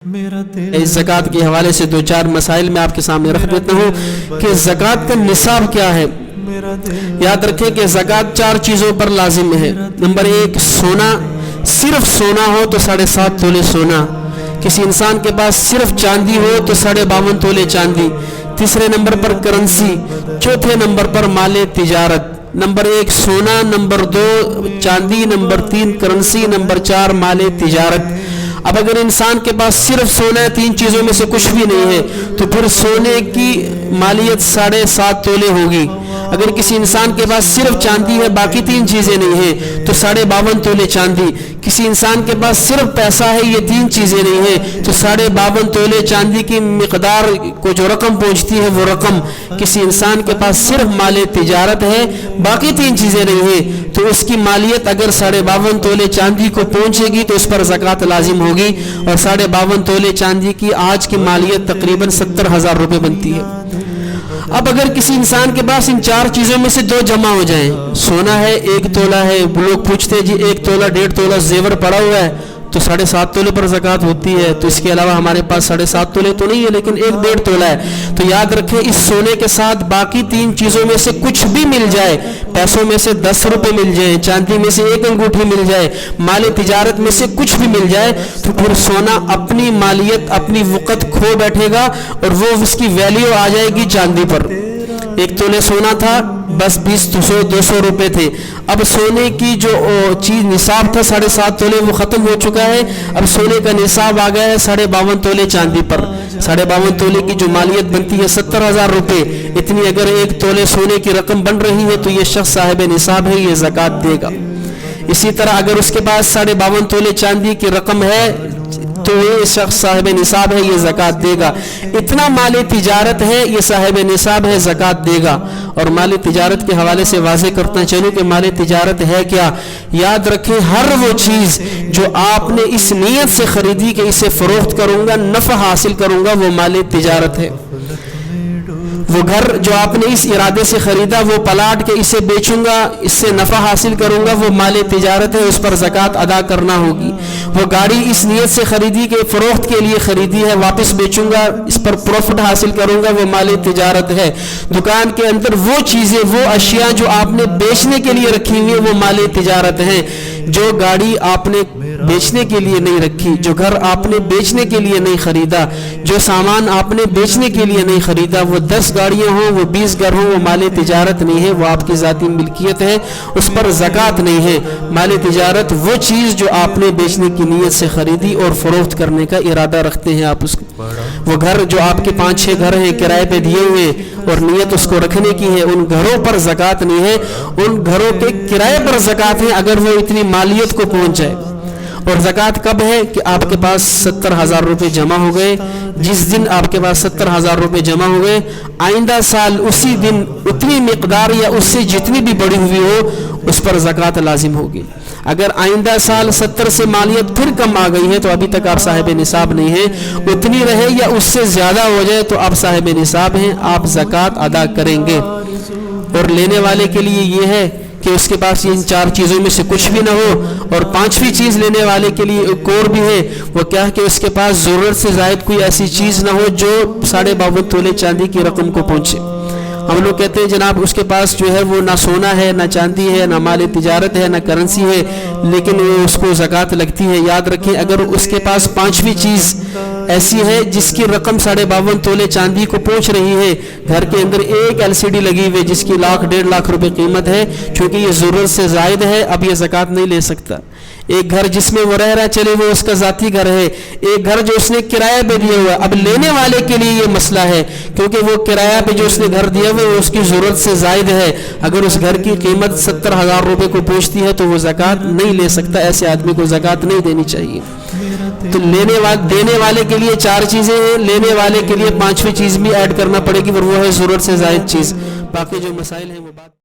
اس زکوٰۃ کے حوالے سے دو چار مسائل میں آپ کے سامنے رکھ دیتا ہوں کہ زکوٰۃ کا نصاب کیا ہے۔ یاد رکھیں کہ زکوٰۃ چار چیزوں پر لازم ہے۔ نمبر ایک، سونا، صرف سونا ہو تو 7.5 تولے سونا۔ کسی انسان کے پاس صرف چاندی ہو تو 52.5 تولے چاندی۔ تیسرے نمبر پر کرنسی، چوتھے نمبر پر مال تجارت۔ نمبر ایک سونا، نمبر دو چاندی، نمبر تین کرنسی، نمبر چار مال تجارت۔ اب اگر انسان کے پاس صرف سونا ہے، تین چیزوں میں سے کچھ بھی نہیں ہے، تو پھر سونے کی مالیت 7.5 تولے ہوگی۔ اگر کسی انسان کے پاس صرف چاندی ہے، باقی تین چیزیں نہیں ہیں، تو 52.5 تولے چاندی۔ کسی انسان کے پاس صرف پیسہ ہے، یہ تین چیزیں نہیں ہیں، تو 52.5 تولے چاندی کی مقدار کو جو رقم پہنچتی ہے وہ رقم۔ کسی انسان کے پاس صرف مال تجارت ہے، باقی تین چیزیں نہیں ہیں، تو اس کی مالیت اگر 52.5 تولے چاندی کو پہنچے گی تو اس پر زکوٰۃ لازم ہوگی، اور 52.5 تولے چاندی کی آج کی مالیت تقریباً 70,000 روپے بنتی ہے۔ اب اگر کسی انسان کے پاس ان چار چیزوں میں سے دو جمع ہو جائیں، سونا ہے 1 تولہ ہے، لوگ پوچھتے ہیں جی 1 تولہ 1.5 تولہ زیور پڑا ہوا ہے تو 7.5 تولے پر زکوٰۃ ہوتی ہے، تو اس کے علاوہ ہمارے پاس 7.5 تولے تو نہیں ہے، لیکن 1.5 تولہ ہے۔ تو یاد رکھیں اس سونے کے ساتھ باقی تین چیزوں میں سے کچھ بھی مل جائے، پیسوں میں سے 10 روپے مل جائیں، چاندی میں سے 1 انگوٹھی مل جائے، مال تجارت میں سے کچھ بھی مل جائے، تو پھر سونا اپنی مالیت اپنی وقت کھو بیٹھے گا، اور وہ اس کی ویلیو آ جائے گی چاندی پر۔ 1 تولے سونا تھا، بس 200 روپے تھے۔ اب سونے کی جو چیز نصاب تھا 7.5 تولے وہ ختم ہو چکا ہے، اب سونے کا نصاب آ گیا ہے 52.5 تولے چاندی پر۔ 52.5 تولے کی جو مالیت بنتی ہے 70,000 روپے، اتنی اگر 1 تولے سونے کی رقم بن رہی ہے تو یہ شخص صاحب نصاب ہے، یہ زکوٰۃ دے گا۔ اسی طرح اگر اس کے پاس 52.5 تولے چاندی کی رقم ہے تو یہ شخص صاحب نصاب ہے، یہ زکوٰۃ دے گا۔ اتنا مال تجارت ہے، یہ صاحب نصاب ہے، زکوٰۃ دے گا۔ اور مال تجارت کے حوالے سے واضح کرتا چلوں کہ مال تجارت ہے کیا۔ یاد رکھیں ہر وہ چیز جو آپ نے اس نیت سے خریدی کہ اسے فروخت کروں گا، نفع حاصل کروں گا، وہ مال تجارت ہے۔ وہ گھر جو آپ نے اس ارادے سے خریدا، وہ پلاٹ کے اسے بیچوں گا، اس سے نفع حاصل کروں گا، وہ مال تجارت ہے، اس پر زکوٰۃ ادا کرنا ہوگی۔ وہ گاڑی اس نیت سے خریدی کہ فروخت کے لیے خریدی ہے، واپس بیچوں گا، اس پر پروفٹ حاصل کروں گا، وہ مال تجارت ہے۔ دکان کے اندر وہ چیزیں، وہ اشیاء جو آپ نے بیچنے کے لیے رکھی ہوئی ہیں، وہ مال تجارت ہیں۔ جو گاڑی آپ نے بیچنے کے لیے نہیں رکھی، جو گھر آپ نے بیچنے کے لیے نہیں خریدا، جو سامان آپ نے بیچنے کے لیے نہیں خریدا، وہ 10 گاڑیاں ہوں، وہ 20 گھر ہوں، وہ مال تجارت نہیں ہے، وہ آپ کی ذاتی ملکیت ہے، اس پر زکوٰۃ نہیں ہے۔ مال تجارت وہ چیز جو آپ نے بیچنے کی نیت سے خریدی اور فروخت کرنے کا ارادہ رکھتے ہیں آپ اس کو۔ وہ گھر جو آپ کے 5-6 گھر ہیں کرائے پہ دیے ہوئے اور نیت اس کو رکھنے کی ہے، ان گھروں پر زکوٰۃ نہیں ہے، ان گھروں کے کرائے پر زکوٰۃ ہے اگر وہ اتنی مالیت کو پہنچ جائے۔ اور زکوٰۃ کب ہے کہ آپ کے پاس 70,000 روپے جمع ہو گئے۔ جس دن آپ کے پاس 70,000 روپے جمع ہو گئے، آئندہ سال اسی دن اتنی مقدار یا اس سے جتنی بھی بڑی ہوئی ہو اس پر زکوٰۃ لازم ہوگی۔ اگر آئندہ سال 70 سے مالیت پھر کم آ گئی ہے تو ابھی تک آپ صاحب نصاب نہیں ہیں، اتنی رہے یا اس سے زیادہ ہو جائے تو آپ صاحب نصاب ہیں، آپ زکوٰۃ ادا کریں گے۔ اور لینے والے کے لیے یہ ہے کہ اس کے پاس ان 4 چیزوں میں سے کچھ بھی نہ ہو، اور 5ویں چیز لینے والے کے لیے ایک اور بھی ہے، وہ کیا کہ اس کے پاس ضرورت سے زائد کوئی ایسی چیز نہ ہو جو 52.5 تولے چاندی کی رقم کو پہنچے۔ ہم لوگ کہتے ہیں جناب اس کے پاس جو ہے وہ نہ سونا ہے، نہ چاندی ہے، نہ مال تجارت ہے، نہ کرنسی ہے، لیکن اس کو زکوٰۃ لگتی ہے۔ یاد رکھیں اگر اس کے پاس 5ویں چیز ایسی ہے جس کی رقم 52.5 تولے چاندی کو پہنچ رہی ہے، گھر کے اندر ایک LCD لگی ہوئی جس کی 1.5 لاکھ روپے قیمت ہے، چونکہ یہ ضرورت سے زائد ہے، اب یہ زکوٰۃ نہیں لے سکتا۔ ایک گھر جس میں وہ رہ رہا چلے وہ اس کا ذاتی گھر ہے، ایک گھر جو اس نے کرایہ پہ دیا ہوا ہے، اب لینے والے کے لیے یہ مسئلہ ہے کیونکہ وہ کرایہ پہ جو اس نے گھر دیا ہوا ہے اس کی ضرورت سے زائد ہے۔ اگر اس گھر کی قیمت 70,000 روپے کو پہنچتی ہے تو وہ زکوٰۃ نہیں لے سکتا، ایسے آدمی کو زکوٰۃ نہیں دینی چاہیے۔ تو دینے والے کے لیے 4 چیزیں ہیں، لینے والے کے لیے 5ویں چیز بھی ایڈ کرنا پڑے گی اور وہ ہے ضرورت سے زائد چیز۔ باقی جو مسائل ہیں وہ بات